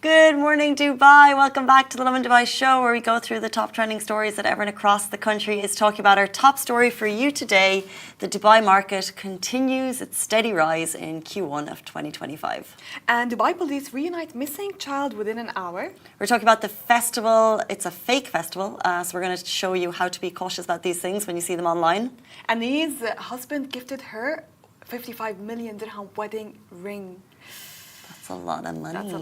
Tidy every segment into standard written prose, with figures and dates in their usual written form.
Good morning, Dubai. Welcome back to the Lovin Dubai show, where we go through the top trending stories that everyone across the country is talking about. Our top story for you today: the Dubai market continues its steady rise in Q1 of 2025. And Dubai police reunite missing child within an hour. We're talking about the festival. It's a fake festival, so we're going to show you how to be cautious about these things when you see them online. And his husband gifted her 55 million dirham wedding ring. That's a lot of money. That's a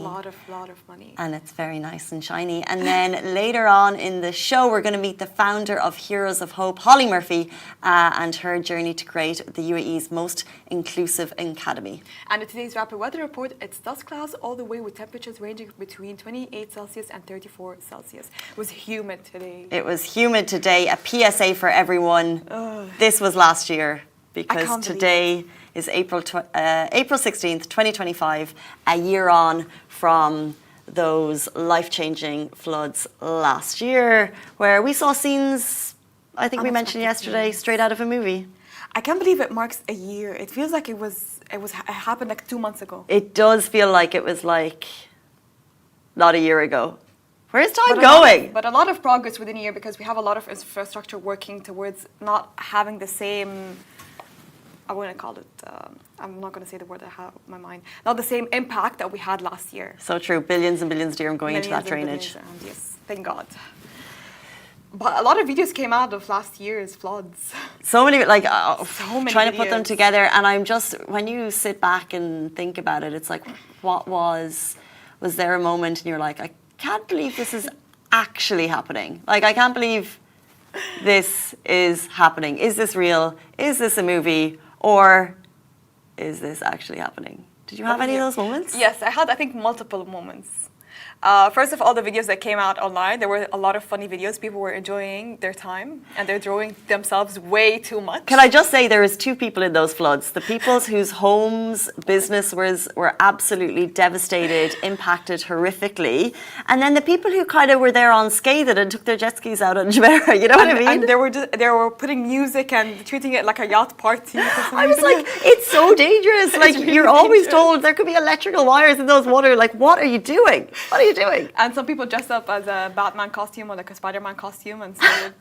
lot of money. And it's very nice and shiny. And then later on in the show, we're going to meet the founder of Heroes of Hope, Holly Murphy, and her journey to create the UAE's most inclusive academy. And in today's rapid weather report, it's dust clouds all the way with temperatures ranging between 28 Celsius and 34 Celsius. It was humid today. It was humid today. A PSA for everyone. This was last year, because today is April 16th, 2025, a year on from those life-changing floods last year, where we saw scenes, I think we mentioned yesterday, straight out of a movie. I can't believe it marks a year. It feels like it happened like 2 months ago. It does feel like it was like not a year ago. Where's time going? But a lot of progress within a year, because we have a lot of infrastructure working towards not having the same, I want to call it, I'm not going to say the word I have in my mind, not the same impact that we had last year. So true. Billions and billions of dirham going into that drainage. And yes, thank God. But a lot of videos came out of last year's floods. So many, like, so many trying videos. to put them together. And I'm just, when you sit back and think about it, it's like, what was there a moment and you're like, I can't believe this is actually happening. Like, I can't believe this is happening. Is this real? Is this a movie? Or is this actually happening? Did you have any of those moments? Yes, I had, I think, multiple moments. First of all, the videos that came out online, there were a lot of funny videos. People were enjoying their time, and they're enjoying themselves way too much. Can I just say, there is two people in those floods. The people whose homes, business were absolutely devastated, impacted horrifically. And then the people who kind of were there unscathed and took their jet skis out on Jumeirah, you know what I mean? And they were putting music and treating it like a yacht party. I was like, it's so dangerous. Like, really you're always dangerous. told there could be electrical wires in those water. Like, what are you doing? What are you doing? And some people dressed up as a Batman costume or like a Spider-Man costume and started,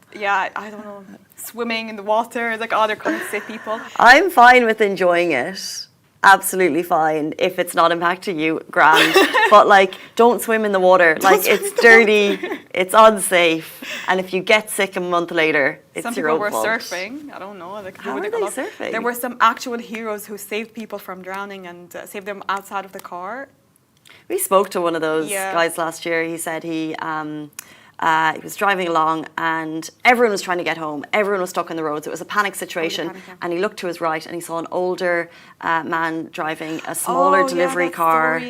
I don't know, swimming in the water. It's like, oh, they're coming to save people. I'm fine with enjoying it. Absolutely fine. If it's not impacting you, grand. But like, don't swim in the water. Like, it's dirty, it's unsafe. And if you get sick a month later, it's your own fault. Some people were surfing. I don't know. Like, How are they surfing? There were some actual heroes who saved people from drowning and saved them outside of the car. We spoke to one of those guys last year. He said he was driving along and everyone was trying to get home. Everyone was stuck on the roads. It was a panic situation. And he looked to his right and he saw an older man driving a smaller delivery car.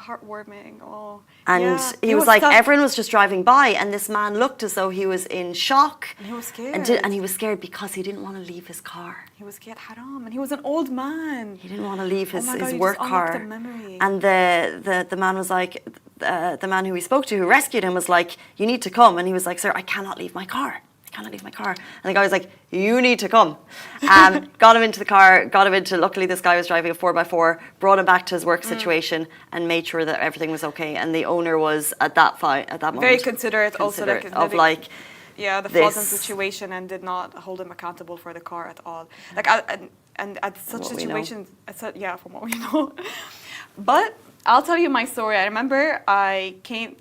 Heartwarming. Oh, and he was like, everyone was just driving by, and this man looked as though he was in shock. And he was scared. And he was scared because he didn't want to leave his car. He was scared, haram, and he was an old man. He didn't want to leave his God, work car. And the man was like, the man who we spoke to, who rescued him, was like, you need to come. And he was like, sir, I cannot leave my car. I cannot leave my car. And the guy was like, you need to come. Got him into the car, luckily this guy was driving a 4x4, brought him back to his work situation and made sure that everything was okay. And the owner was at that moment very considerate also the flooding situation, and did not hold him accountable for the car at all. Like, and at such situations, from what we know. But I'll tell you my story. I remember I came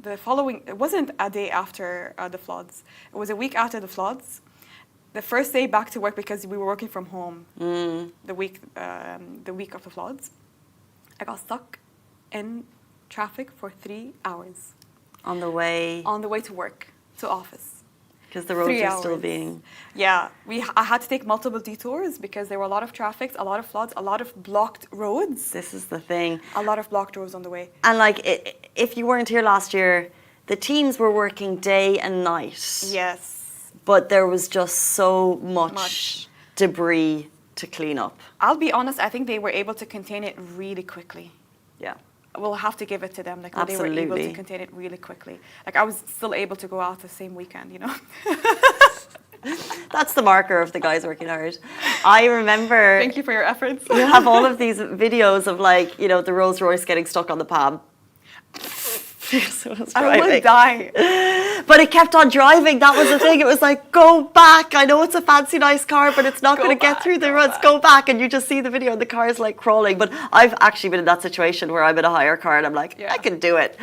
the following, it wasn't a day after the floods. It was a week after the floods. The first day back to work, because we were working from home the week of the floods. I got stuck in traffic for 3 hours. On the way to work, to office. Because the roads are still being... Yeah, I had to take multiple detours because there were a lot of traffic, a lot of floods, a lot of blocked roads. This is the thing. A lot of blocked roads on the way. And like, if you weren't here last year, the teams were working day and night. Yes. But there was just so much debris to clean up. I'll be honest, I think they were able to contain it really quickly. Yeah. We'll have to give it to them. Like, Absolutely. they were able to contain it really quickly. Like, I was still able to go out the same weekend, you know? That's the marker of the guys working hard. I remember... Thank you for your efforts. You have all of these videos of, like, you know, the Rolls Royce getting stuck on the Palm. because it was I driving. would die. But it kept on driving. That was the thing. It was like, go back. I know it's a fancy, nice car, but it's not going to get through the ruts. Go back. And you just see the video and the car is like crawling. But I've actually been in that situation where I'm in a higher car and I'm like, I can do it.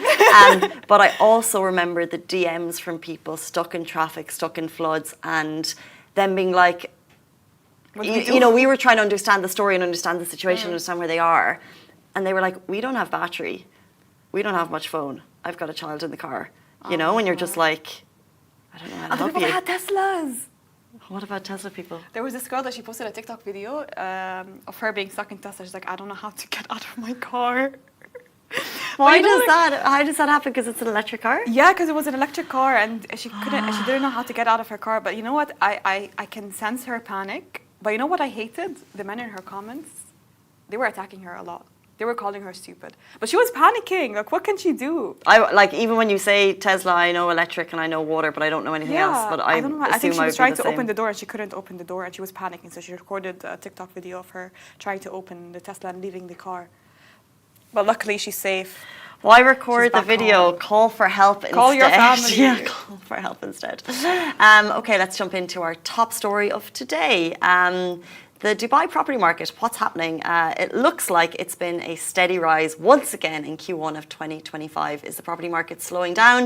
But I also remember the DMs from people stuck in traffic, stuck in floods, and them being like, you know, we were trying to understand the story and understand the situation, understand where they are. And they were like, we don't have battery. We don't have much phone. I've got a child in the car. You know, and you're just like, I don't know how to help you. Other people had Teslas. What about Tesla people? There was this girl that she posted a TikTok video of her being stuck in Tesla. She's like, I don't know how to get out of my car. How does that happen? Because it's an electric car? Yeah, because it was an electric car and she didn't know how to get out of her car. But you know what? I can sense her panic. But you know what I hated? The men in her comments, they were attacking her a lot. They were calling her stupid. But she was panicking. Like, what can she do? Even when you say Tesla, I know electric and I know water, but I don't know anything else. But I don't know. I think she was trying to open the the door and she couldn't open the door and she was panicking. So she recorded a TikTok video of her trying to open the Tesla and leaving the car. But luckily, she's safe. Why record the video? Call for help instead. Call your family. Yeah, call for help instead. Okay, let's jump into our top story of today. The Dubai property market, what's happening? It looks like it's been a steady rise once again in Q1 of 2025. Is the property market slowing down?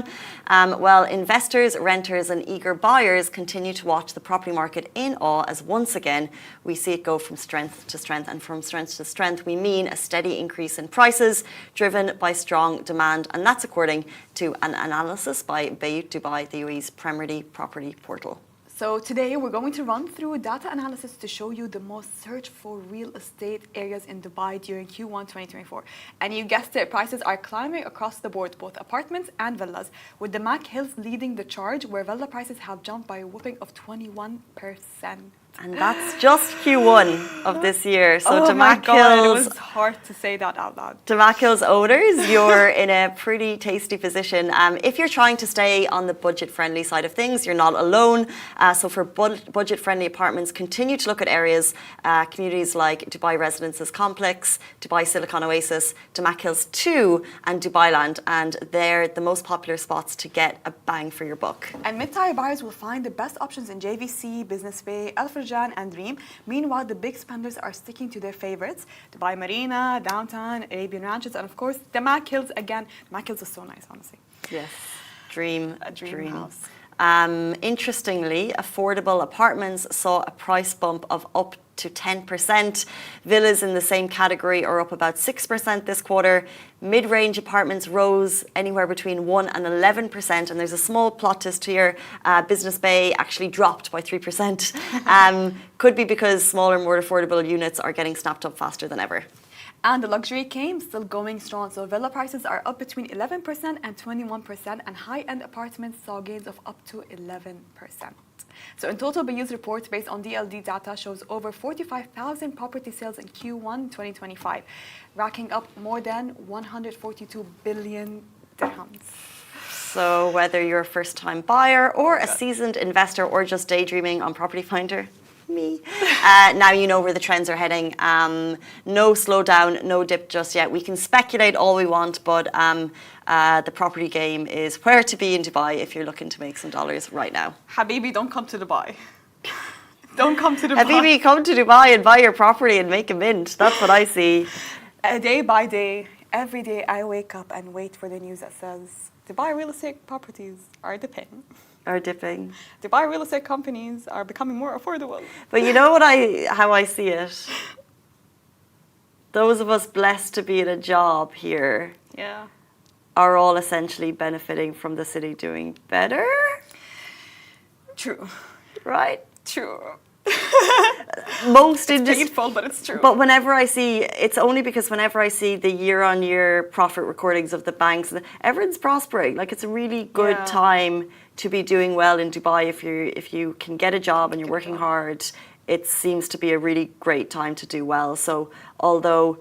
Well, investors, renters and eager buyers continue to watch the property market in awe as once again we see it go from strength to strength. And from strength to strength, we mean a steady increase in prices driven by strong demand. And that's according to an analysis by Bayut Dubai, the UAE's premier property portal. So today we're going to run through data analysis to show you the most searched for real estate areas in Dubai during Q1 2024. And you guessed it, prices are climbing across the board, both apartments and villas, with the Nakheland leading the charge, where villa prices have jumped by a whopping of 21%. And that's just Q1 of this year. So oh my God, it was hard to say that out loud. Nakheland's owners, you're in a pretty tasty position. If you're trying to stay on the budget-friendly side of things, you're not alone. So for budget-friendly apartments, continue to look at areas, communities like Dubai Residences Complex, Dubai Silicon Oasis, Nakheland 2 and Dubai Land. And they're the most popular spots to get a bang for your buck. And mid-tier buyers will find the best options in JVC, Business Bay, Al Farjan and Dream. Meanwhile, the big spenders are sticking to their favorites: Dubai Marina, Downtown, Arabian Ranches, and of course, the Nakheland again. Nakheland is so nice, honestly. Yes, dream house. Interestingly, affordable apartments saw a price bump of up to 10%. Villas in the same category are up about 6% this quarter. Mid-range apartments rose anywhere between 1 and 11%. And there's a small plot twist here. Business Bay actually dropped by 3%. Could be because smaller, more affordable units are getting snapped up faster than ever. And the luxury came still going strong. So villa prices are up between 11% and 21%, and high-end apartments saw gains of up to 11%. So in total, Bayou's report based on DLD data shows over 45,000 property sales in Q1 2025, racking up more than 142 billion dirhams. So whether you're a first-time buyer or a seasoned investor or just daydreaming on Property Finder, me. Now you know where the trends are heading. No slowdown, no dip just yet. We can speculate all we want, but the property game is where to be in Dubai if you're looking to make some dollars right now. Habibi, don't come to Dubai. Don't come to Dubai. Habibi, come to Dubai and buy your property and make a mint. That's what I see. Day by day, every day I wake up and wait for the news that says Dubai real estate properties are dipping. Dubai real estate companies are becoming more affordable. But you know how I see it? Those of us blessed to be in a job here are all essentially benefiting from the city doing better. True. Right? True. It's painful, but it's true. But whenever I see, it's only because whenever I see the year-on-year profit recordings of the banks, everyone's prospering. Like, it's a really good time to be doing well in Dubai. If you can get a job and you're working hard, it seems to be a really great time to do well. So although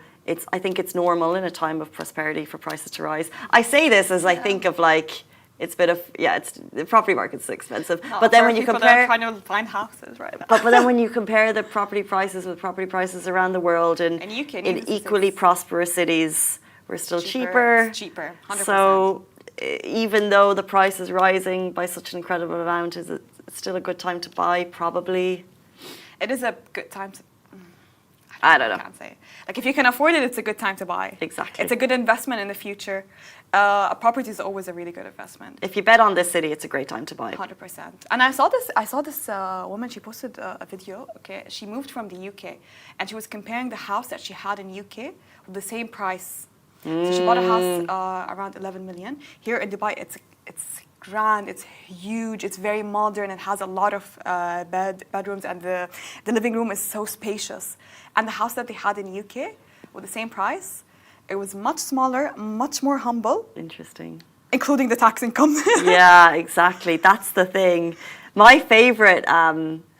I think it's normal in a time of prosperity for prices to rise. I say this as I think of like, the property market's expensive. But then when you compare, trying to find houses right now. but then when you compare the property prices with property prices around the world in equally prosperous cities, we're still cheaper. It's cheaper, 100%. So even though the price is rising by such an incredible amount, is it still a good time to buy? Probably. It is a good time to... I don't know. I can't say. Like, if you can afford it, it's a good time to buy. Exactly. It's a good investment in the future. A property is always a really good investment. If you bet on this city, it's a great time to buy. 100%. And I saw this woman, she posted a video, okay? She moved from the UK, and she was comparing the house that she had in UK with the same price. So she bought a house around 11 million. Here in Dubai, it's grand, it's huge, it's very modern, it has a lot of bedrooms, and the living room is so spacious. And the house that they had in UK with the same price, it was much smaller, much more humble. Interesting. Including the tax income. Yeah, exactly. That's the thing. My favorite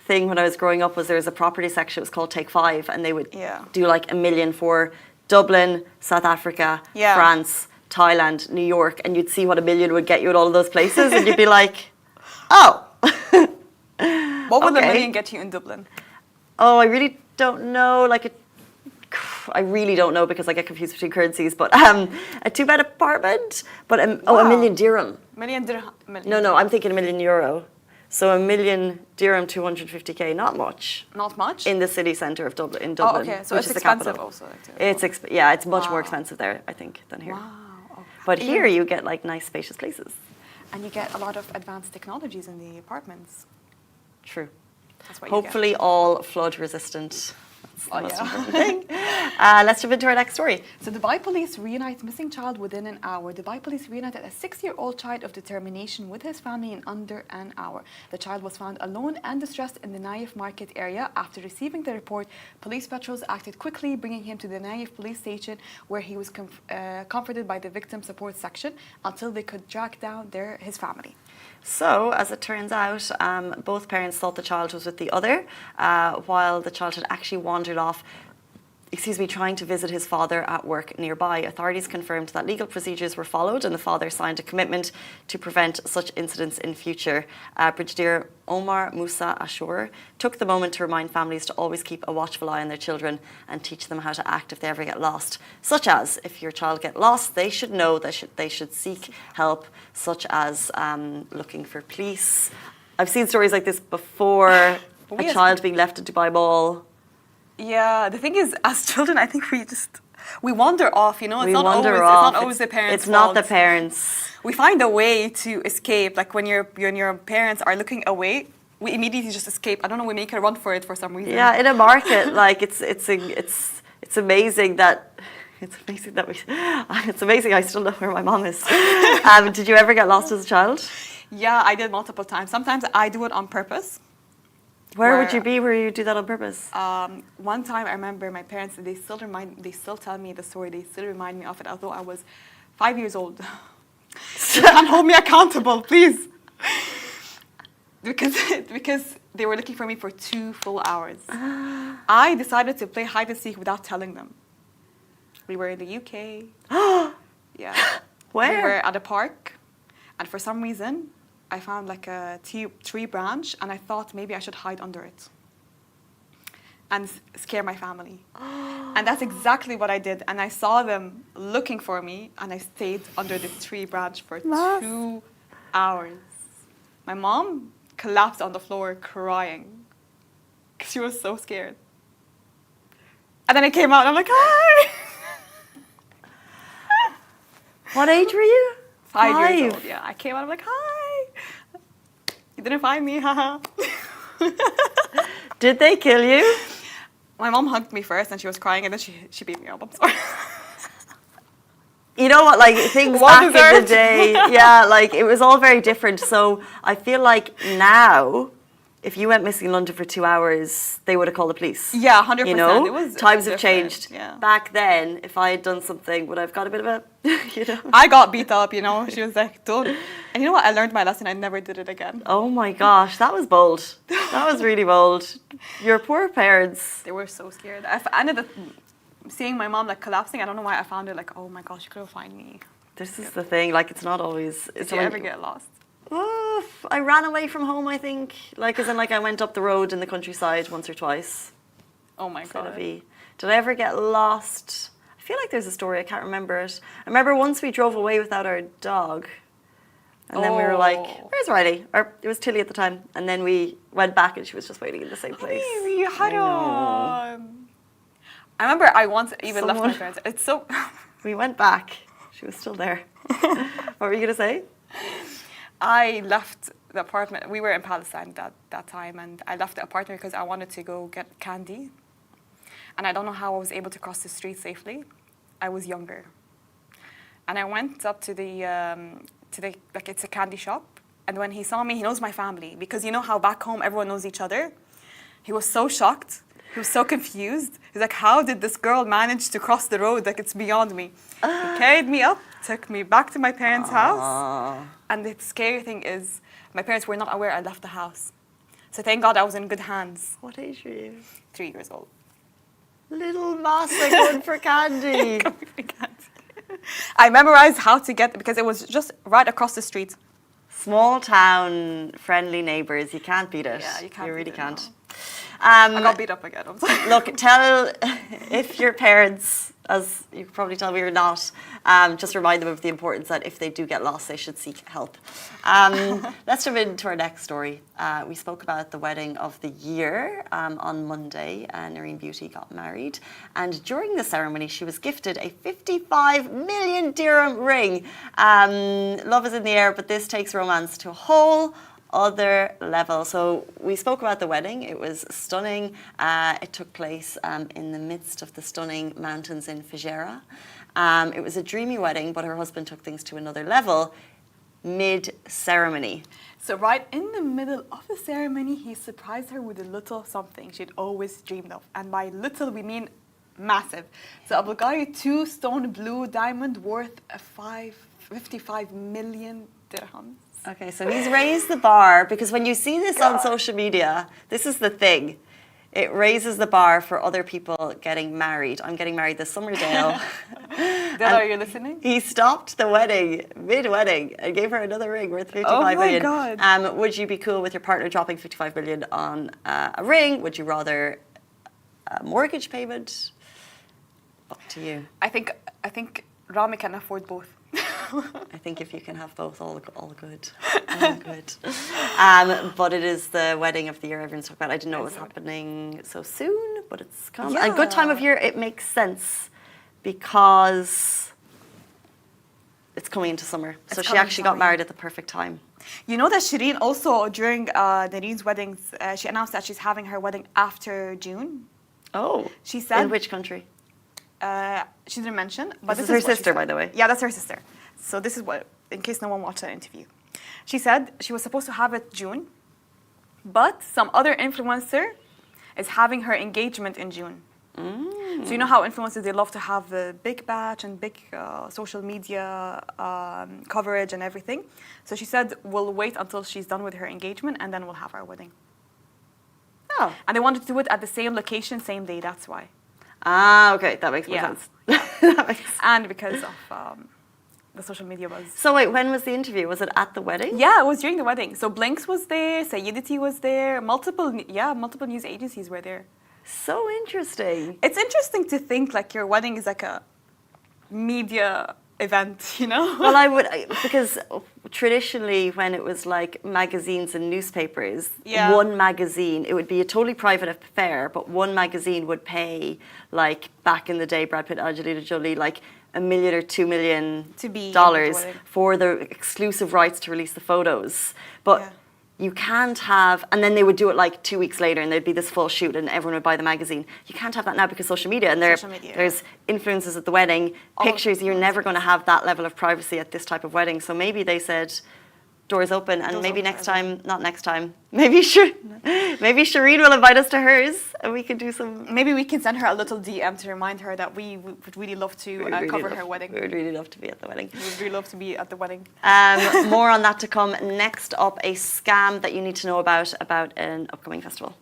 thing when I was growing up was there was a property section, it was called Take 5, and they would do like $1 million for Dublin, South Africa, France, Thailand, New York, and you'd see what $1 million would get you at all of those places, and you'd be like, oh. What would $1 million get you in Dublin? Oh, I really don't know. I really don't know because I get confused between currencies, but a 2-bed apartment, but $1 million dirham. Million dirham. No, I'm thinking €1 million. So $1 million dirham, 250k, not much. Not much? In the city centre of Dublin, in Dublin. Oh, okay, so it's expensive also. It's much more expensive there, I think, than here. Wow. Okay. But here you get like nice spacious places. And you get a lot of advanced technologies in the apartments. True. That's what hopefully all flood resistant. That's the most important thing. Let's jump into our next story. So Dubai police reunite missing child within an hour. Dubai police reunited a 6-year-old child of determination with his family in under an hour. The child was found alone and distressed in the Naif market area. After receiving the report, police patrols acted quickly, bringing him to the Naif police station, where he was comforted by the victim support section until they could track down his family. So, as it turns out, both parents thought the child was with the other, while the child had actually wandered off, trying to visit his father at work nearby. Authorities confirmed that legal procedures were followed and the father signed a commitment to prevent such incidents in future. Brigadier Omar Musa Ashur took the moment to remind families to always keep a watchful eye on their children and teach them how to act if they ever get lost. Such as, if your child get lost, they should know that they should seek help, such as looking for police. I've seen stories like this before, a child being left at Dubai Mall. Yeah, the thing is, as children, I think we wander off, It's not always the parents' It's not the parents. We find a way to escape. Like when your parents are looking away, we immediately just escape. I don't know, we make a run for it for some reason. Yeah, in a market, like it's amazing that it's amazing I still know where my mom is. Did you ever get lost as a child? Yeah, I did multiple times. Sometimes I do it on purpose. Where would you be where you do that on purpose? One time I remember my parents, they still tell me the story, they still remind me of it, although I was 5 years old. You can't hold me accountable, please. Because they were looking for me for 2 full hours. I decided to play hide and seek without telling them. We were in the UK. Yeah. Where? We were at a park, and for some reason, I found like a tree branch, and I thought maybe I should hide under it and scare my family. And that's exactly what I did. And I saw them looking for me, and I stayed under this tree branch for 2 hours. My mom collapsed on the floor crying because she was so scared. And then I came out, and I'm like, hi! What age were you? 5 years old, yeah. I came out, I'm like, hi! You didn't find me, haha. Did they kill you? My mom hugged me first and she was crying, and then she beat me up. I'm sorry. You know what, like things back in the day, yeah, like it was all very different. So I feel like now, if you went missing in London for 2 hours, they would have called the police. Yeah, 100%. You know, it was times have changed. Yeah. Back then, if I had done something, would I have got a bit of a, I got beat up, She was like, don't. And you know what? I learned my lesson. I never did it again. Oh my gosh, that was bold. That was really bold. Your poor parents. They were so scared. I ended up seeing my mom like collapsing. I don't know why I found it like, oh my gosh, you couldn't find me. This is the thing, like it's not always. Did you ever get lost? I ran away from home, I think. Like, as in, like, I went up the road in the countryside once or twice. Oh my God. Did I ever get lost? I feel like there's a story, I can't remember it. I remember once we drove away without our dog. And then we were like, where's Riley? Or it was Tilly at the time. And then we went back and she was just waiting in the same place. I remember I once even left my parents. It's so... We went back. She was still there. What were you going to say? I left the apartment. We were in Palestine that time. And I left the apartment because I wanted to go get candy. And I don't know how I was able to cross the street safely. I was younger. And I went up to the like, it's a candy shop. And when he saw me, he knows my family. Because you know how back home everyone knows each other? He was so shocked. He was so confused. He's like, how did this girl manage to cross the road? Like, it's beyond me. He carried me up, took me back to my parents' house. And the scary thing is, my parents were not aware I left the house. So thank God I was in good hands. What age were you? 3 years old. Little Massa going for candy. I memorized how to get, because it was just right across the street. Small town, friendly neighbours. You can't beat it. Yeah, you can't. You really can't. No. I got beat up again. I'm sorry. Look, tell if your parents, as you can probably tell me you're not, just remind them of the importance that if they do get lost, they should seek help. Let's jump into our next story. We spoke about the wedding of the year on Monday. Narin Beauty got married. And during the ceremony, she was gifted a 55 million dirham ring. Love is in the air, but this takes romance to a whole other level. So we spoke about the wedding. It was stunning. It took place in the midst of the stunning mountains in Fujairah. It was a dreamy wedding, but her husband took things to another level mid-ceremony. So right in the middle of the ceremony, he surprised her with a little something she'd always dreamed of. And by little, we mean massive. So a Bulgari 2-stone blue diamond worth 55 million dirhams. Okay, so he's raised the bar, because when you see this on social media, this is the thing. It raises the bar for other people getting married. I'm getting married this summer, Dale. Dale, are you listening? He stopped the wedding, mid-wedding, and gave her another ring worth 55 million. Oh my God. Would you be cool with your partner dropping 55 million on a ring? Would you rather a mortgage payment? Up to you. I think Rami can afford both. I think if you can have both, all good. All good. But it is the wedding of the year everyone's talking about. I didn't know it was happening so soon, but it's come. Yeah. A good time of year. It makes sense because it's coming into summer. So she actually got married at the perfect time. You know that Shireen also, during Narin's weddings, she announced that she's having her wedding after June. Oh. She said... In which country? She didn't mention. But this is her sister, by the way. Yeah, that's her sister. So this is what, in case no one watched that interview. She said she was supposed to have it June, but some other influencer is having her engagement in June. So you know how influencers, they love to have a big batch and big social media coverage and everything. So she said, we'll wait until she's done with her engagement and then we'll have our wedding. Oh. And they wanted to do it at the same location, same day, that's why. Ah, okay, that makes more sense. And because of the social media buzz. So wait, when was the interview? Was it at the wedding? Yeah, it was during the wedding. So Blinks was there, Sayyidati was there, multiple news agencies were there. So interesting. It's interesting to think like your wedding is like a media event, you know? Well, I would, because traditionally when it was like magazines and newspapers, one magazine, it would be a totally private affair, but one magazine would pay, like back in the day, Brad Pitt, Angelina Jolie, like $1 million or $2 million to be for the exclusive rights to release the photos. But you can't have, and then they would do it like 2 weeks later and there'd be this full shoot and everyone would buy the magazine. You can't have that now because social media, and there's influencers at the wedding, pictures, you're never going to have that level of privacy at this type of wedding. So maybe they said, doors open, and maybe next time, not next time, maybe Shireen will invite us to hers and we can do some... Maybe we can send her a little DM to remind her that we would really love to cover her wedding. We would really love to be at the wedding. We would really love to be at the wedding. More on that to come. Next up, a scam that you need to know about an upcoming festival.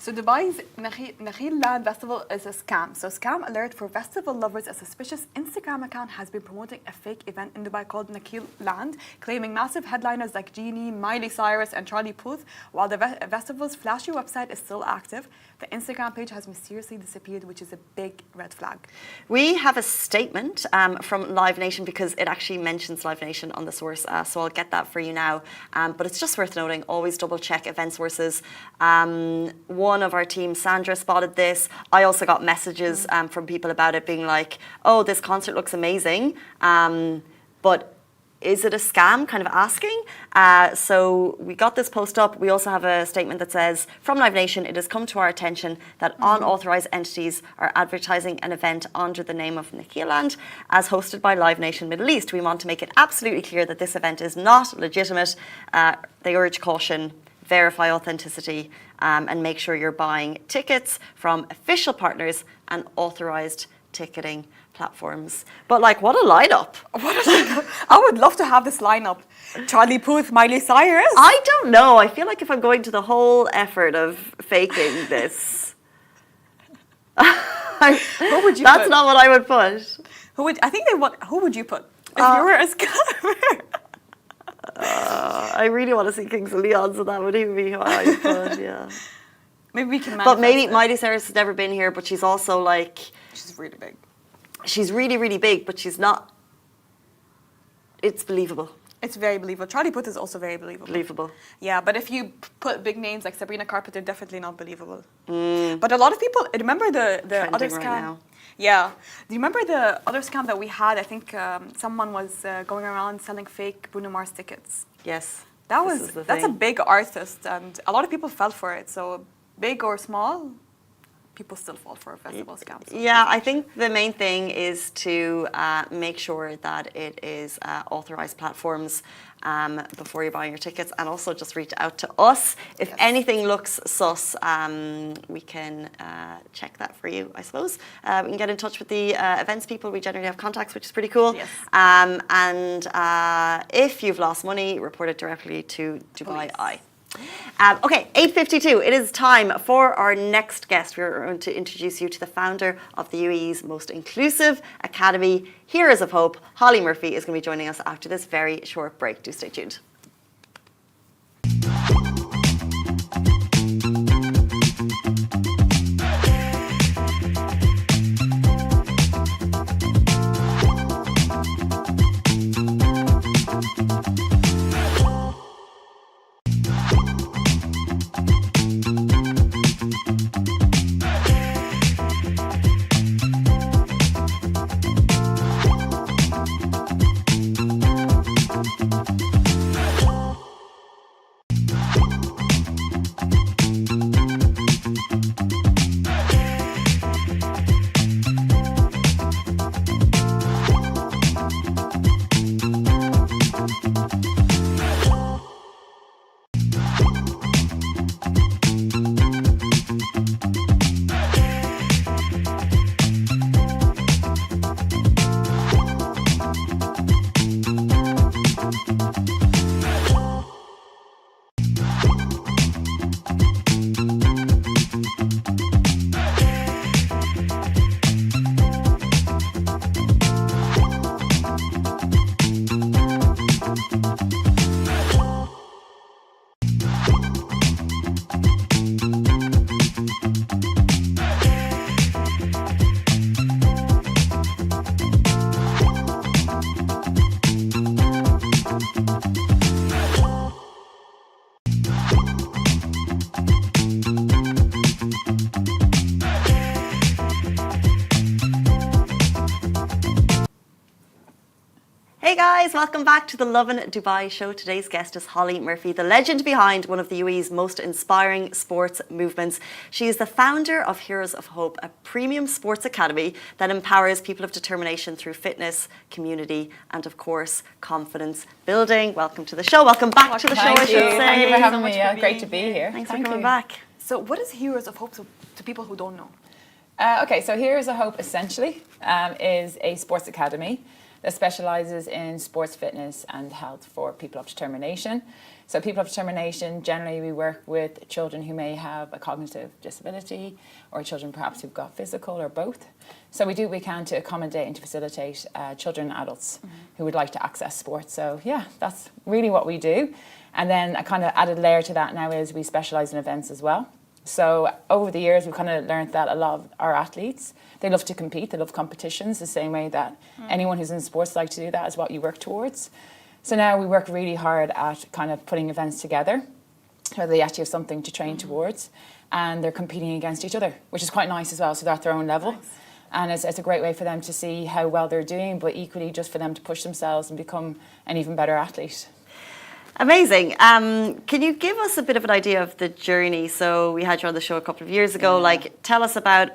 So Dubai's Nakheland festival is a scam. So scam alert for festival lovers. A suspicious Instagram account has been promoting a fake event in Dubai called Nakheland, claiming massive headliners like Genie, Miley Cyrus and Charlie Puth. While the festival's flashy website is still active, the Instagram page has mysteriously disappeared, which is a big red flag. We have a statement from Live Nation because it actually mentions Live Nation on the source, so I'll get that for you now. But it's just worth noting, always double check event sources. One of our team, Sandra, spotted this. I also got messages from people about it being like, oh, this concert looks amazing, but is it a scam, kind of asking? So we got this post up. We also have a statement that says, from Live Nation, it has come to our attention that unauthorised entities are advertising an event under the name of Nakheland as hosted by Live Nation Middle East. We want to make it absolutely clear that this event is not legitimate. They urge caution, verify authenticity, and make sure you're buying tickets from official partners and authorised ticketing platforms. But like, what a lineup. I would love to have this lineup. Charlie Puth, Miley Cyrus. I don't know. I feel like if I'm going to the whole effort of faking this, Who would you that's put? not what I would put. Who would you put? If you were a scammer. I really want to see Kings of Leon, so that would even be who I would put, yeah. Maybe we can But maybe manifest it. Miley Cyrus has never been here, but she's also like, She's really big. she's really, really big, but she's not, it's believable. It's very believable. Charlie Puth is also very believable. Believable. Yeah, but if you put big names like Sabrina Carpenter, definitely not believable. But a lot of people remember the other Trending scam. right now. Yeah. Do you remember the other scam that we had? I think someone was going around selling fake Bruno Mars tickets. Yes. That's a big artist, and a lot of people fell for it. So big or small, people still fall for festival scams. Yeah, I think the main thing is to make sure that it is authorized platforms before you're buying your tickets, and also just reach out to us. If anything looks sus, we can check that for you, I suppose. We can get in touch with the events people. We generally have contacts, which is pretty cool. Yes. And if you've lost money, report it directly to Dubai Eye. Okay, 8:52. It is time for our next guest. We're going to introduce you to the founder of the UAE's most inclusive academy, Heroes of Hope. Holly Murphy is going to be joining us after this very short break. Do stay tuned. Hey guys, welcome back to the Lovin Dubai show. Today's guest is Holly Murphy, the legend behind one of the UAE's most inspiring sports movements. She is the founder of Heroes of Hope, a premium sports academy that empowers people of determination through fitness, community, and of course, confidence building. Welcome to the show. Welcome back to the show, I should say. Thank you for having me. for Great to being be here. Thanks for coming back. So what is Heroes of Hope to people who don't know? Okay, so Heroes of Hope essentially is a sports academy that specialises in sports fitness and health for people of determination. So people of determination, generally we work with children who may have a cognitive disability or children perhaps who've got physical or both. So we do what we can to accommodate and to facilitate children and adults who would like to access sports. So yeah, that's really what we do. And then a kind of added layer to that now is we specialise in events as well. So over the years, we've kind of learned that a lot of our athletes, they love to compete, they love competitions, the same way that anyone who's in sports like to do that is what you work towards. So now we work really hard at kind of putting events together, where they actually have something to train towards, and they're competing against each other, which is quite nice as well, so they're at their own level. Nice. And it's a great way for them to see how well they're doing, but equally just for them to push themselves and become an even better athlete. Amazing. Can you give us a bit of an idea of the journey? So we had you on the show a couple of years ago. Like, tell us about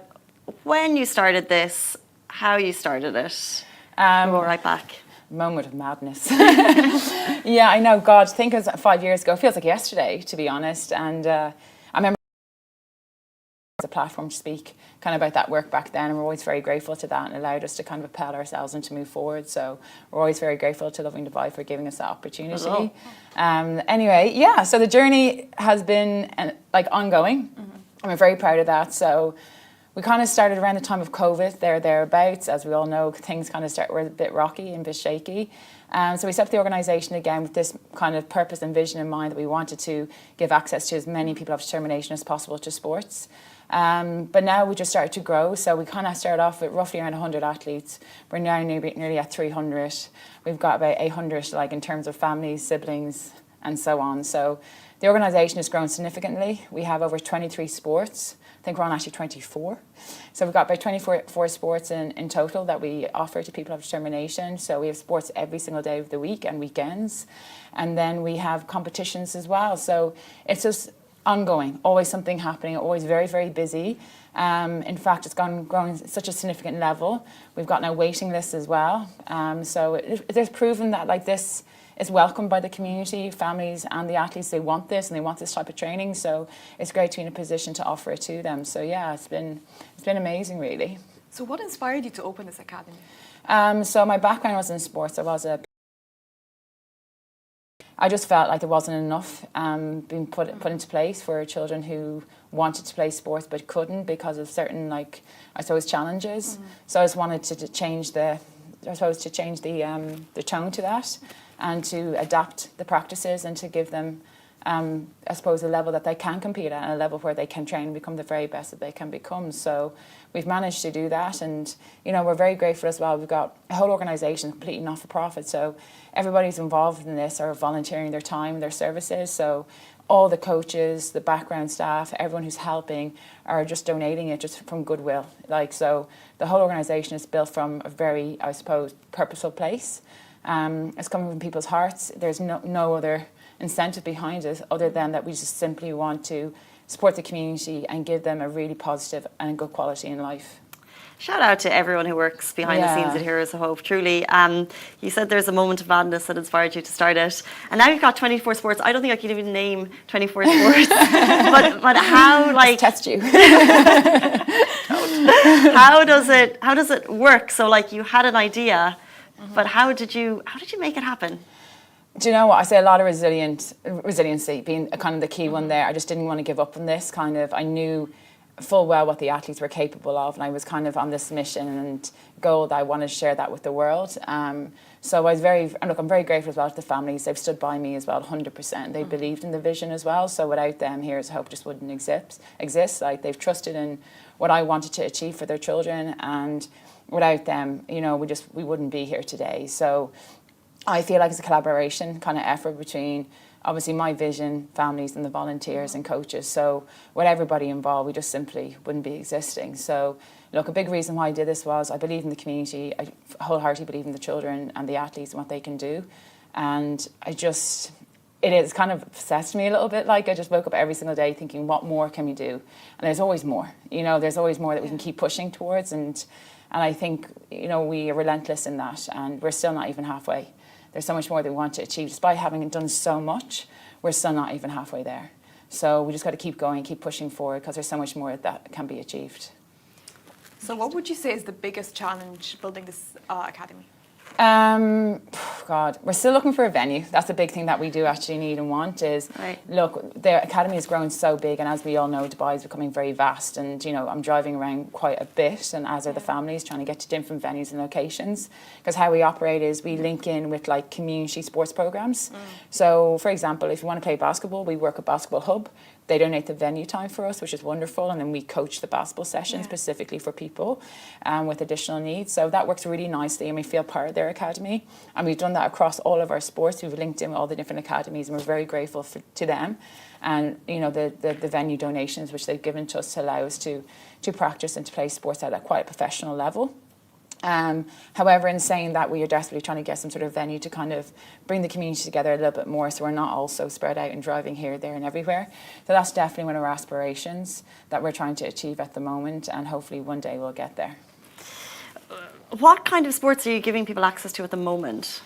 when you started this, how you started it. We'll go right back. Moment of madness. Yeah, I know. God, I think it was 5 years ago. It feels like yesterday, to be honest. And I remember a platform to speak kind of about that work back then, and we're always very grateful to that, and allowed us to kind of propel ourselves and to move forward. So we're always very grateful to Lovin Dubai for giving us that opportunity. Anyway, yeah, so the journey has been like ongoing, and we're very proud of that. So we kind of started around the time of COVID, thereabouts. As we all know, things kind of were a bit rocky and a bit shaky. So we set up the organisation again with this kind of purpose and vision in mind, that we wanted to give access to as many people of determination as possible to sports. But now we just started to grow. So we kind of started off with roughly around 100 athletes. We're now nearly at 300. We've got about 800 like in terms of families, siblings, and so on. So the organisation has grown significantly. We have over 23 sports. I think we're on actually 24. So we've got about 24 sports in total that we offer to people of determination. So we have sports every single day of the week and weekends. And then we have competitions as well. So it's just ongoing, always something happening, always very, very busy. In fact, it's growing at such a significant level. We've got now waiting lists as well. So there's proven that like this is welcomed by the community, families and the athletes. They want this and they want this type of training. So it's great to be in a position to offer it to them. So yeah, it's been amazing, really. So what inspired you to open this academy? So my background was in sports. I just felt like there wasn't enough being put into place for children who wanted to play sports but couldn't because of certain, like, I suppose, challenges. So I just wanted to change the tone to that, and to adapt the practices and to give them, I suppose, a level that they can compete at, and a level where they can train and become the very best that they can become. So we've managed to do that, and you know, we're very grateful as well. We've got a whole organisation completely not for profit, so everybody's involved in this are volunteering their time, their services. So all the coaches, the background staff, everyone who's helping are just donating it just from goodwill. Like, so the whole organisation is built from a very, I suppose, purposeful place. It's coming from people's hearts. There's no other incentive behind it other than that we just simply want to support the community and give them a really positive and good quality in life. Shout out to everyone who works behind the scenes at Heroes of Hope, truly. You said there's a moment of madness that inspired you to start it. And now you've got 24 sports. I don't think I can even name 24 sports. but how, like... Let's test you. How does it work? So, like, you had an idea, but how did you make it happen? Do you know what? I say a lot of resiliency being kind of the key one there. I just didn't want to give up on this. Kind of, I knew full well what the athletes were capable of, and I was kind of on this mission and goal that I wanted to share that with the world. So I was I'm very grateful as well to the families. They've stood by me as well, 100%. They believed in the vision as well. So without them, Heroes of Hope just wouldn't exist. Like, they've trusted in what I wanted to achieve for their children, and without them, you know, we wouldn't be here today. So I feel like it's a collaboration kind of effort between obviously my vision, families and the volunteers and coaches. So with everybody involved, we just simply wouldn't be existing. So look, a big reason why I did this was I believe in the community. I wholeheartedly believe in the children and the athletes and what they can do. And it's kind of obsessed me a little bit. Like, I just woke up every single day thinking, what more can we do? And there's always more, you know, there's always more that we can keep pushing towards. And I think, you know, we are relentless in that, and we're still not even halfway. There's so much more that we want to achieve. Despite having done so much, we're still not even halfway there. So we just got to keep going, keep pushing forward, because there's so much more that can be achieved. So what would you say is the biggest challenge building this academy? God, we're still looking for a venue. That's a big thing that we do actually need and want is, Right. look, the academy has grown so big, and as we all know, Dubai is becoming very vast, and, you know, I'm driving around quite a bit, and as are the families, trying to get to different venues and locations, because how we operate is we link in with like community sports programs. So, for example, if you want to play basketball, we work a basketball hub. They donate the venue time for us, which is wonderful, and then we coach the basketball session specifically for people with additional needs. So that works really nicely, and we feel part of their academy. And we've done that across all of our sports. We've linked in with all the different academies, and we're very grateful to them. And you know the venue donations which they've given to us to allow us to practice and to play sports at a quite professional level. However, in saying that, we are desperately trying to get some sort of venue to kind of bring the community together a little bit more, so we're not all so spread out and driving here, there and everywhere. So that's definitely one of our aspirations that we're trying to achieve at the moment, and hopefully one day we'll get there. What kind of sports are you giving people access to at the moment?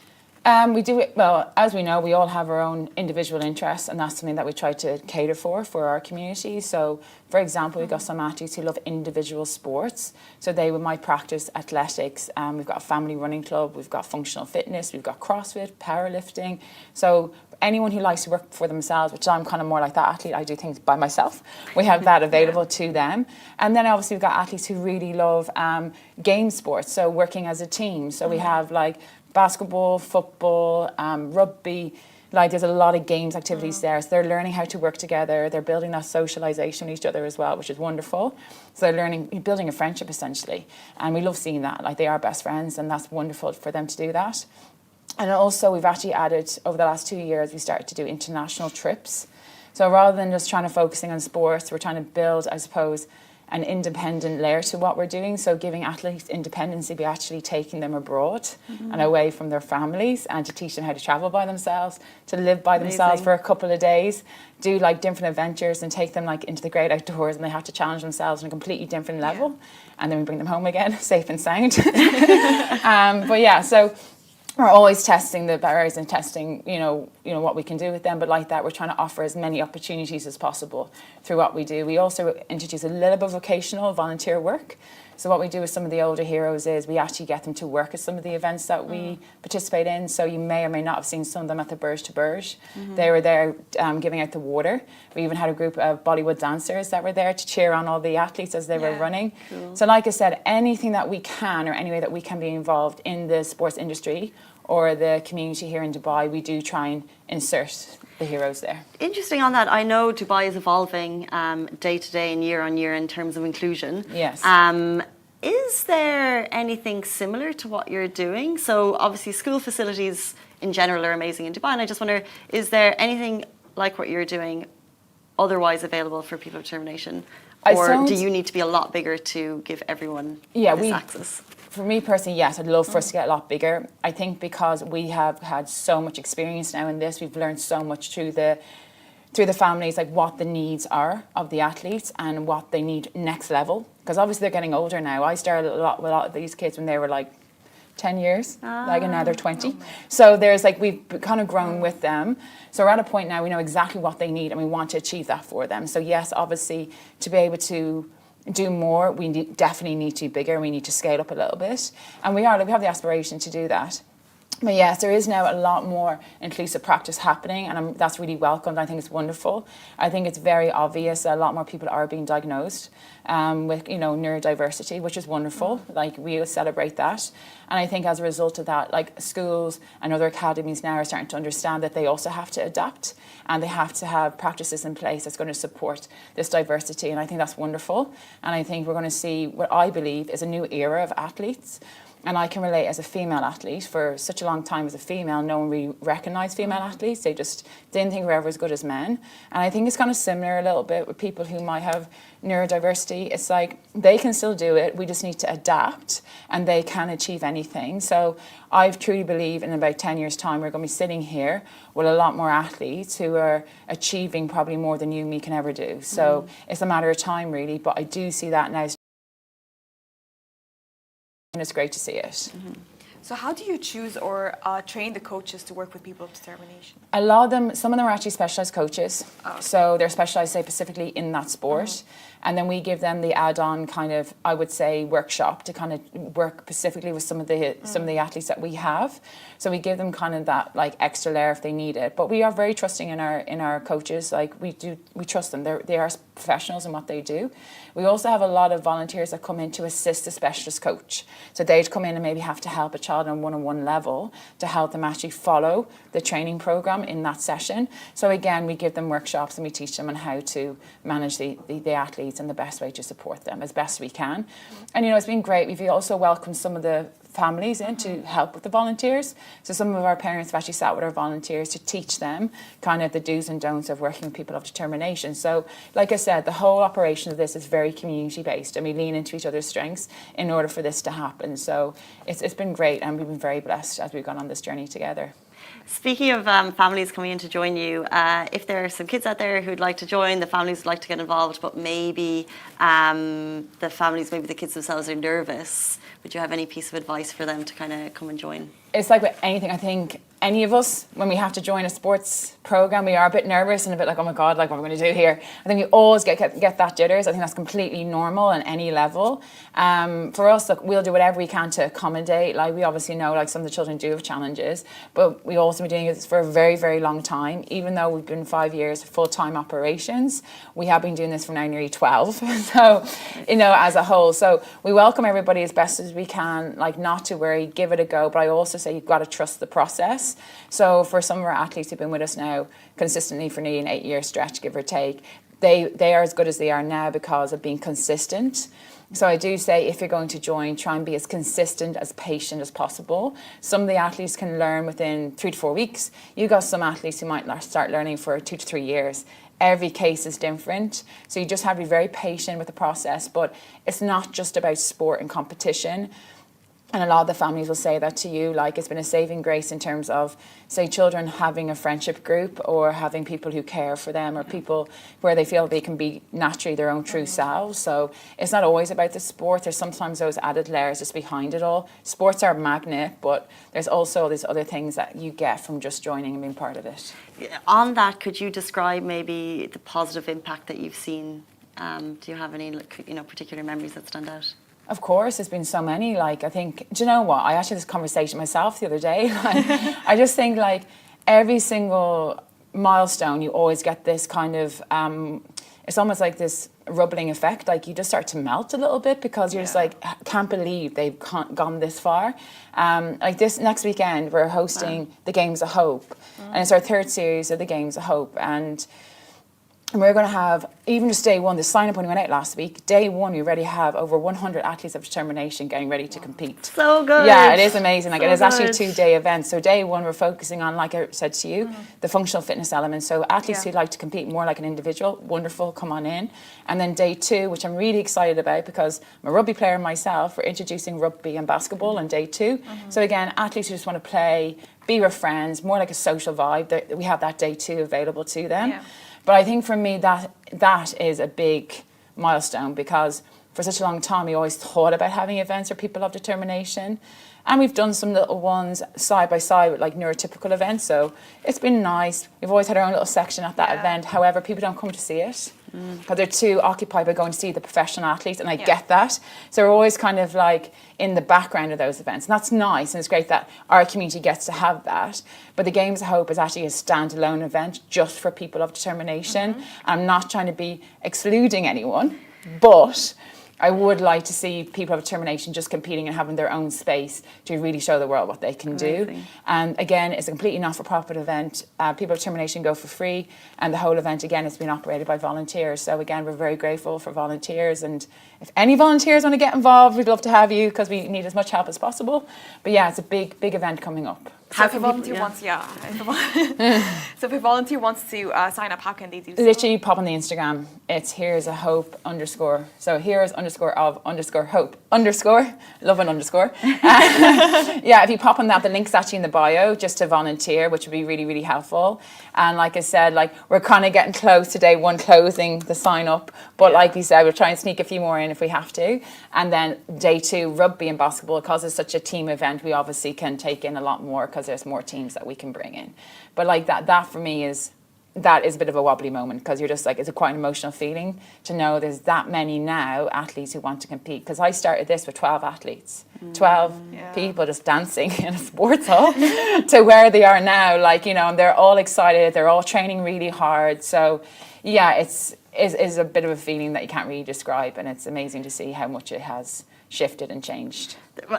We do it, well, as we know, we all have our own individual interests, and that's something that we try to cater for our community. So, for example, we've got some athletes who love individual sports, so they might practice athletics. We've got a family running club, we've got functional fitness, we've got CrossFit, powerlifting. So anyone who likes to work for themselves, which I'm kind of more like that athlete, I do things by myself, we have that available to them. And then obviously we've got athletes who really love game sports, so working as a team. So we have like basketball, football, rugby, like there's a lot of games activities there. So they're learning how to work together. They're building that socialization with each other as well, which is wonderful. So they're building a friendship essentially. And we love seeing that. Like they are best friends, and that's wonderful for them to do that. And also we've actually added, over the last 2 years, we started to do international trips. So rather than just trying to focusing on sports, we're trying to build, I suppose, an independent layer to what we're doing. So giving athletes independence by actually taking them abroad and away from their families, and to teach them how to travel by themselves, to live by themselves for a couple of days, do like different adventures and take them like into the great outdoors, and they have to challenge themselves on a completely different level. And then we bring them home again, safe and sound. But yeah, so we're always testing the barriers and testing, you know what we can do with them. But like that, we're trying to offer as many opportunities as possible through what we do. We also introduce a little bit of vocational volunteer work. So what we do with some of the older heroes is we actually get them to work at some of the events that we participate in. So you may or may not have seen some of them at the Burj to Burj. They were there giving out the water. We even had a group of Bollywood dancers that were there to cheer on all the athletes as they were running. Cool. So like I said, anything that we can, or any way that we can be involved in the sports industry or the community here in Dubai, we do try and insert the heroes there. Interesting on that. I know Dubai is evolving day to day and year on year in terms of inclusion. Yes. Is there anything similar to what you're doing? So obviously school facilities in general are amazing in Dubai, and I just wonder, is there anything like what you're doing otherwise available for people with determination? Or do you need to be a lot bigger to give everyone this access? For me personally, yes, I'd love for us to get a lot bigger. I think because we have had so much experience now in this, we've learned so much through the families, like what the needs are of the athletes and what they need next level. Because obviously they're getting older now. I started with a lot of these kids when they were like 10 years, like, and now they're 20. So there's like, we've kind of grown with them. So we're at a point now, we know exactly what they need and we want to achieve that for them. So yes, obviously, to be able to do more, we definitely need to be bigger. We need to scale up a little bit. And we have the aspiration to do that. But yes, there is now a lot more inclusive practice happening, and that's really welcomed. I think it's wonderful. I think it's very obvious that a lot more people are being diagnosed with, neurodiversity, which is wonderful. Like, we celebrate that. And I think as a result of that, like, schools and other academies now are starting to understand that they also have to adapt, and they have to have practices in place that's going to support this diversity. And I think that's wonderful. And I think we're going to see what I believe is a new era of athletes. And I can relate as a female athlete. For such a long time as a female, no one really recognised female athletes. They just didn't think we were ever as good as men. And I think it's kind of similar a little bit with people who might have neurodiversity. It's like they can still do it. We just need to adapt, and they can achieve anything. So I truly believe in about 10 years' time, we're going to be sitting here with a lot more athletes who are achieving probably more than you and me can ever do. So it's a matter of time, really. But I do see that now. And it's great to see it. So how do you choose or train the coaches to work with people of determination? A lot of them, some of them are actually specialized coaches. Oh, okay. So they're specialized, say, specifically in that sport. And then we give them the add-on kind of, I would say, workshop to kind of work specifically with some of the athletes that we have. So we give them kind of that like extra layer if they need it. But we are very trusting in our coaches. Like we trust them. They are professionals in what they do. We also have a lot of volunteers that come in to assist the specialist coach. So they'd come in and maybe have to help a child on one-on-one level to help them actually follow the training program in that session. So again, we give them workshops and we teach them on how to manage the athletes and the best way to support them as best we can. And it's been great. We've also welcomed some of the families in to help with the volunteers. So some of our parents have actually sat with our volunteers to teach them kind of the do's and don'ts of working with people of determination. So like I said, the whole operation of this is very community based and we lean into each other's strengths in order for this to happen. So it's been great and we've been very blessed as we've gone on this journey together. Speaking of families coming in to join you, if there are some kids out there who'd like to join, the families would like to get involved, but maybe the kids themselves are nervous, would you have any piece of advice for them to kind of come and join? It's like with anything, I think any of us, when we have to join a sports program, we are a bit nervous and a bit like, oh my God, like what am I going to do here? I think we always get that jitters. I think that's completely normal on any level. For us, look, we'll do whatever we can to accommodate. Like we obviously know like some of the children do have challenges, but we also been doing this for a very, very long time. Even though we've been 5 years full-time operations, we have been doing this for now nearly 12. So, as a whole. So we welcome everybody as best as we can, like not to worry, give it a go. But I also say you've got to trust the process. So for some of our athletes who've been with us now consistently for nearly an 8-year stretch, give or take, they are as good as they are now because of being consistent. So I do say if you're going to join, try and be as consistent, as patient as possible. Some of the athletes can learn within 3 to 4 weeks. You got some athletes who might start learning for 2 to 3 years. Every case is different. So you just have to be very patient with the process. But it's not just about sport and competition. And a lot of the families will say that to you, like it's been a saving grace in terms of, say, children having a friendship group or having people who care for them or people where they feel they can be naturally their own true selves. So it's not always about the sport. There's sometimes those added layers just behind it all. Sports are a magnet, but there's also these other things that you get from just joining and being part of it. On that, could you describe maybe the positive impact that you've seen? Do you have any particular memories that stand out? Of course, there's been so many. Like, I think, do you know what? I actually had this conversation myself the other day. Like, I just think, like, every single milestone, you always get this kind of, it's almost like this rubbling effect. Like, you just start to melt a little bit because you're just like, can't believe they've gone this far. Like, this next weekend, we're hosting the Games of Hope. And it's our 3rd series of the Games of Hope. And we're going to have, even just day one, the sign-up only went out last week. Day one, we already have over 100 athletes of determination getting ready to compete. So good. Yeah, it is amazing. Like, it is actually a 2-day event. So day one, we're focusing on, like I said to you, the functional fitness element. So athletes who like to compete more like an individual, wonderful, come on in. And then day 2, which I'm really excited about because I'm a rugby player myself, we're introducing rugby and basketball on day 2. So again, athletes who just want to play, be with friends, more like a social vibe, we have that day 2 available to them. Yeah. But I think for me that is a big milestone because for such a long time we always thought about having events for people of determination. And we've done some little ones side by side with like neurotypical events. So it's been nice. We've always had our own little section at that event. However, people don't come to see it because they're too occupied by going to see the professional athletes. And I get that. So we're always kind of like in the background of those events. And that's nice. And it's great that our community gets to have that. But the Games of Hope is actually a standalone event just for people of determination. I'm not trying to be excluding anyone, but I would like to see people of determination just competing and having their own space to really show the world what they can do. And again, it's a completely not-for-profit event. People of determination go for free, and the whole event, again, is being operated by volunteers. So again, we're very grateful for volunteers. And if any volunteers want to get involved, we'd love to have you because we need as much help as possible. But yeah, it's a big, big event coming up. So if a volunteer wants, so if a volunteer wants to sign up, how can they do so? Literally pop on the Instagram. It's here's a hope _ so here's _ hope _ Lovin _ yeah, if you pop on that, the link's actually in the bio just to volunteer, which would be really, really helpful. And like I said, like we're kind of getting close to day 1 closing the sign up, but like we said, we'll try and sneak a few more in if we have to. And then day 2, rugby and basketball, because it's such a team event, we obviously can take in a lot more because there's more teams that we can bring in. But like that for me is a bit of a wobbly moment, because you're just like, it's a quite an emotional feeling to know there's that many now athletes who want to compete. Because I started this with 12 athletes, 12 people just dancing in a sports hall to where they are now, like, you know, and they're all excited, they're all training really hard. So yeah, it's a bit of a feeling that you can't really describe, and it's amazing to see how much it has shifted and changed.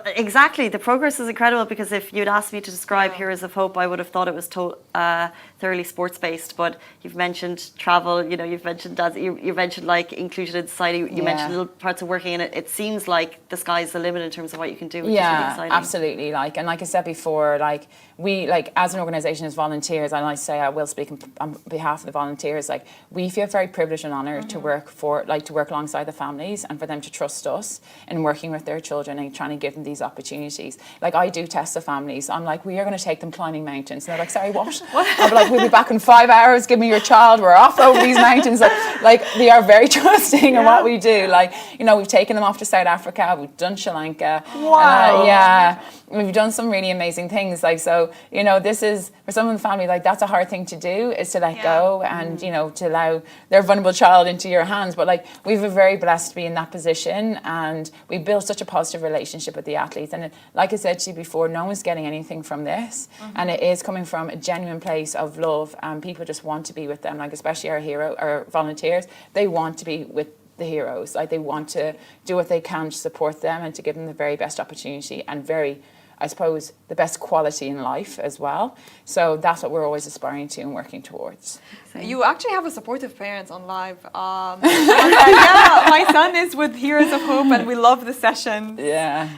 Exactly, the progress is incredible, because if you'd asked me to describe Heroes of Hope, I would have thought it was thoroughly sports-based. But you've mentioned travel, you know, you've mentioned dance, you mentioned like inclusion in society, you mentioned little parts of working in it. It seems like the sky's the limit in terms of what you can do, which is really exciting. Absolutely. Like I said before, like we, like as an organisation, as volunteers, and I say I will speak on behalf of the volunteers, like we feel very privileged and honoured to work alongside the families, and for them to trust us in working with their children and trying to give them these opportunities. Like I do test the families. I'm like, we are going to take them climbing mountains. And they're like, sorry, what? I'm like, we'll be back in 5 hours. Give me your child. We're off over these mountains. Like they are very trusting in what we do. Like, you know, we've taken them off to South Africa. We've done Sri Lanka. Wow. We've done some really amazing things. Like, so, you know, this is, for some of the family, like that's a hard thing to do, is to let go and, you know, to allow their vulnerable child into your hands. But like, we've been very blessed to be in that position, and we built such a positive relationship with the athletes. And like I said to you before, no one's getting anything from this. And it is coming from a genuine place of love, and people just want to be with them. Like, especially our volunteers, they want to be with the heroes. Like, they want to do what they can to support them and to give them the very best opportunity and I suppose, the best quality in life as well. So that's what we're always aspiring to and working towards. You actually have a supportive parents on live. My son is with Heroes of Hope, and we love the session. Yeah,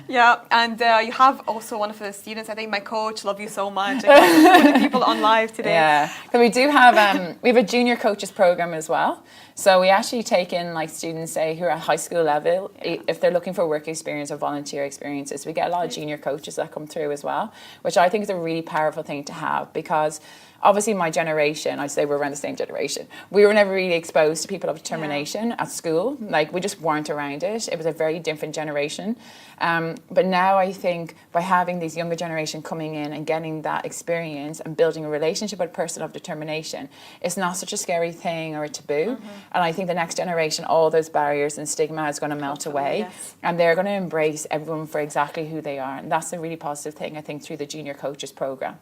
and you have also one of the students, I think, my coach, love you so much. Putting people on live today. Yeah, so we do have we have a junior coaches program as well. So we actually take in like students, say, who are at high school level, if they're looking for work experience or volunteer experiences. We get a lot of junior coaches that come through as well, which I think is a really powerful thing to have, because obviously my generation, I'd say we're around the same generation, we were never really exposed to people of determination at school. Like, we just weren't around it. It was a very different generation. But now I think by having these younger generation coming in and getting that experience and building a relationship with a person of determination, it's not such a scary thing or a taboo. And I think the next generation, all those barriers and stigma is going to melt away. And they're going to embrace everyone for exactly who they are. And that's a really positive thing, I think, through the junior coaches program.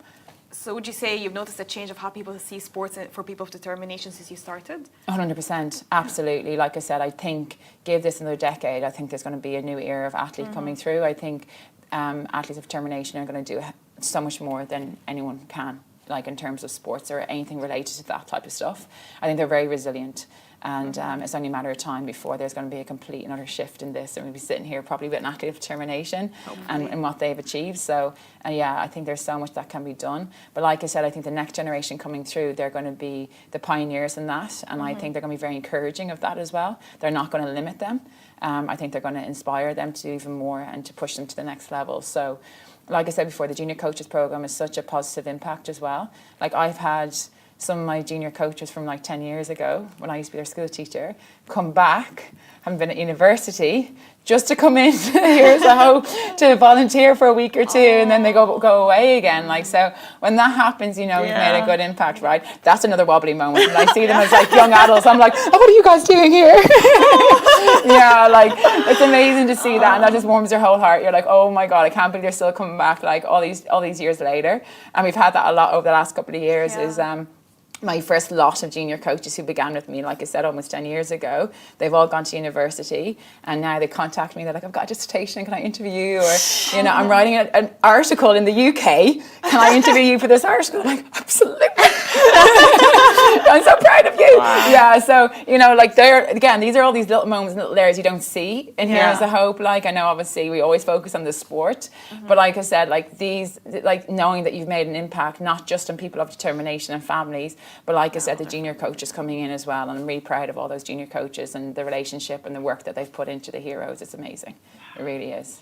So would you say you've noticed a change of how people see sports for people of determination since you started? 100%, absolutely. Like I said, I think give this another decade, I think there's going to be a new era of athlete coming through. I think athletes of determination are going to do so much more than anyone can, like in terms of sports or anything related to that type of stuff. I think they're very resilient. And it's only a matter of time before there's going to be a complete and utter shift in this, and we'll be sitting here probably with an athlete of determination and what they've achieved. So, yeah, I think there's so much that can be done. But like I said, I think the next generation coming through, they're going to be the pioneers in that, and I think they're going to be very encouraging of that as well. They're not going to limit them. I think they're going to inspire them to do even more and to push them to the next level. So, like I said before, the junior coaches program is such a positive impact as well. Like, I've had some of my junior coaches from like 10 years ago, when I used to be their school teacher, come back, having been at university, just to come in Heroes of Hope to volunteer for a week or two, and then they go away again. Like, so when that happens, you know, we've made a good impact, right? That's another wobbly moment. When I see them as like young adults, I'm like, oh, what are you guys doing here? Yeah, like, it's amazing to see that, and that just warms your whole heart. You're like, oh my God, I can't believe they're still coming back like all these years later. And we've had that a lot over the last couple of years. Is my first lot of junior coaches who began with me, like I said, almost 10 years ago, they've all gone to university, and now they contact me. They're like, I've got a dissertation, can I interview you? Or, you know, I'm writing an article in the UK. Can I interview you for this article? I'm like, absolutely. I'm so proud of you. Wow. Yeah, so, you know, like these are all these little moments and little areas you don't see in Heroes of Hope. Like, I know obviously we always focus on the sport, but like I said, like these, like knowing that you've made an impact, not just on people of determination and families, but like I said, the junior coaches coming in as well. And I'm really proud of all those junior coaches and the relationship and the work that they've put into the Heroes. It's amazing. It really is.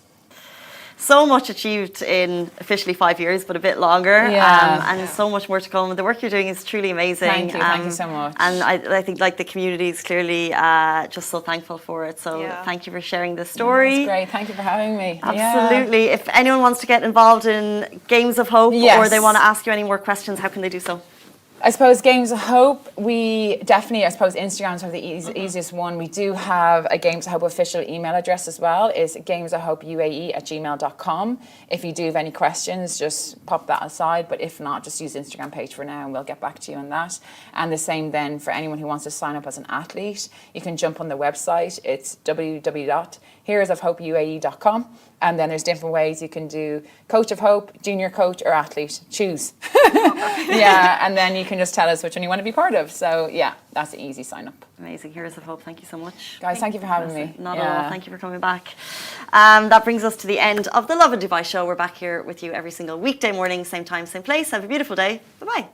So much achieved in officially 5 years, but a bit longer, and so much more to come. The work you're doing is truly amazing. Thank you so much. And I think like the community is clearly just so thankful for it. So thank you for sharing the story. That's great. Thank you for having me. Absolutely. If anyone wants to get involved in Games of Hope or they want to ask you any more questions, how can they do so? I suppose Games of Hope, we definitely, I suppose Instagram is the easiest one. We do have a Games of Hope official email address as well. It's gamesofhopeuae@gmail.com. If you do have any questions, just pop that aside. But if not, just use the Instagram page for now and we'll get back to you on that. And the same then for anyone who wants to sign up as an athlete, you can jump on the website. It's www.heroesofhopeuae.com. And then there's different ways you can do Coach of Hope, Junior Coach, or Athlete. Choose. And then you can just tell us which one you want to be part of. So that's an easy sign up. Amazing. Heroes of Hope, thank you so much. Guys, thank you for having me. Not at all. Thank you for coming back. That brings us to the end of the Lovin Dubai show. We're back here with you every single weekday morning, same time, same place. Have a beautiful day. Bye-bye.